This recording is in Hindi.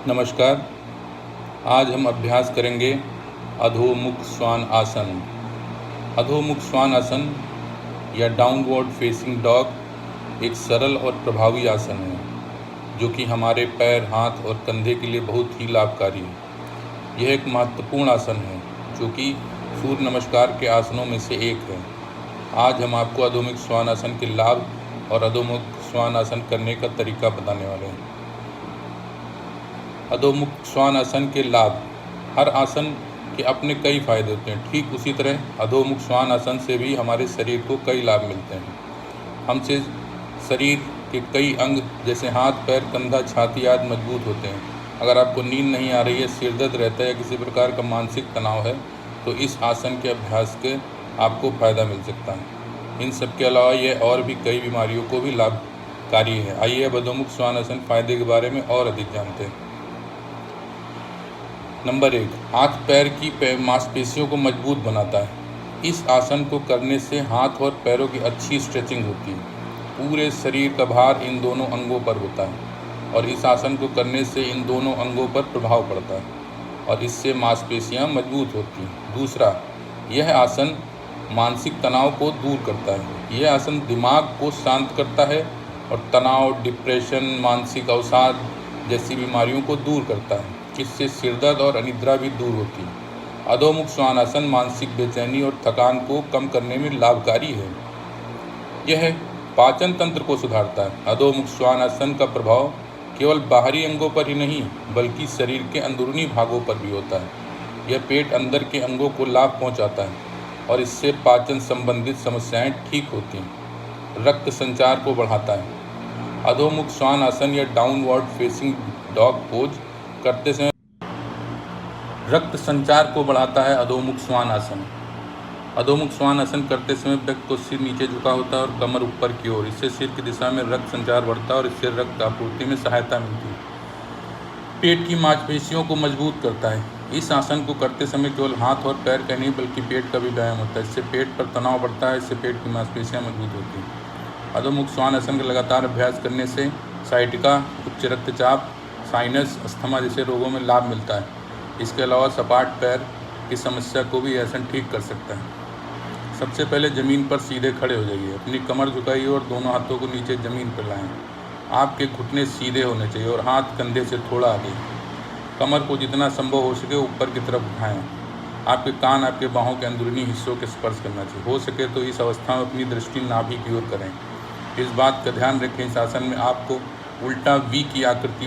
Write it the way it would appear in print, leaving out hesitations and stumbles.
नमस्कार। आज हम अभ्यास करेंगे अधोमुख श्वान आसन। अधोमुख श्वान आसन या डाउनवर्ड फेसिंग डॉग एक सरल और प्रभावी आसन है जो कि हमारे पैर, हाथ और कंधे के लिए बहुत ही लाभकारी है। यह एक महत्वपूर्ण आसन है जो कि सूर्य नमस्कार के आसनों में से एक है। आज हम आपको अधोमुख श्वान आसन के लाभ और अधोमुख श्वान आसन करने का तरीका बताने वाले हैं। अधोमुख श्वान आसन के लाभ। हर आसन के अपने कई फायदे होते हैं। ठीक उसी तरह अधोमुख श्वान आसन से भी हमारे शरीर को कई लाभ मिलते हैं। हमसे शरीर के कई अंग जैसे हाथ, पैर, कंधा, छाती आदि मजबूत होते हैं। अगर आपको नींद नहीं आ रही है, सिर दर्द रहता है या किसी प्रकार का मानसिक तनाव है तो इस आसन के अभ्यास के आपको फ़ायदा मिल सकता है। इन सब के अलावा यह और भी कई बीमारियों को भी लाभकारी है। आइए अब अधोमुख श्वान आसन फायदे के बारे में और अधिक जानते हैं। नंबर 1, हाथ पैर की मांसपेशियों को मजबूत बनाता है। इस आसन को करने से हाथ और पैरों की अच्छी स्ट्रेचिंग होती है। पूरे शरीर का भार इन दोनों अंगों पर होता है और इस आसन को करने से इन दोनों अंगों पर प्रभाव पड़ता है और इससे मांसपेशियां मजबूत होती हैं। दूसरा, यह आसन मानसिक तनाव को दूर करता है। यह आसन दिमाग को शांत करता है और तनाव, डिप्रेशन, मानसिक अवसाद जैसी बीमारियों को दूर करता है। इससे सिरदर्द और अनिद्रा भी दूर होती है। अधोमुख श्वान आसन मानसिक बेचैनी और थकान को कम करने में लाभकारी है। यह पाचन तंत्र को सुधारता है। अधोमुख श्वान आसन का प्रभाव केवल बाहरी अंगों पर ही नहीं बल्कि शरीर के अंदरूनी भागों पर भी होता है। यह पेट अंदर के अंगों को लाभ पहुंचाता है और इससे पाचन संबंधित समस्याएं ठीक होती हैं। रक्त संचार को बढ़ाता है। अधोमुख श्वान आसन या डाउनवर्ड फेसिंग डॉग पोज करते समय रक्त संचार को बढ़ाता है। अधोमुख श्वान आसन। अधोमुख श्वान आसन करते समय व्यक्ति को सिर नीचे झुका होता है और कमर ऊपर की ओर। इससे सिर की दिशा में रक्त संचार बढ़ता है और इससे रक्त आपूर्ति में सहायता मिलती है। पेट की मांसपेशियों को मजबूत करता है। इस आसन को करते समय केवल हाथ और पैर का नहीं बल्कि पेट का भी व्यायाम होता है। इससे पेट पर तनाव बढ़ता है। इससे पेट की मांसपेशियाँ मजबूत होती हैं। अधोमुख श्वान आसन का लगातार अभ्यास करने से साइटिका, उच्च रक्तचाप, साइनस, अस्थमा जैसे रोगों में लाभ मिलता है। इसके अलावा सपाट पैर की समस्या को भी आसन ठीक कर सकता है। सबसे पहले ज़मीन पर सीधे खड़े हो जाइए। अपनी कमर झुकाइए और दोनों हाथों को नीचे ज़मीन पर लाएं। आपके घुटने सीधे होने चाहिए और हाथ कंधे से थोड़ा आगे। कमर को जितना संभव हो सके ऊपर की तरफ उठाएं। आपके कान आपके बाहों के अंदरूनी हिस्सों के स्पर्श करना चाहिए। हो सके तो इस अवस्था में अपनी दृष्टि नाभि की ओर करें। इस बात का ध्यान रखें, इस आसन में आपको उल्टा वी की आकृति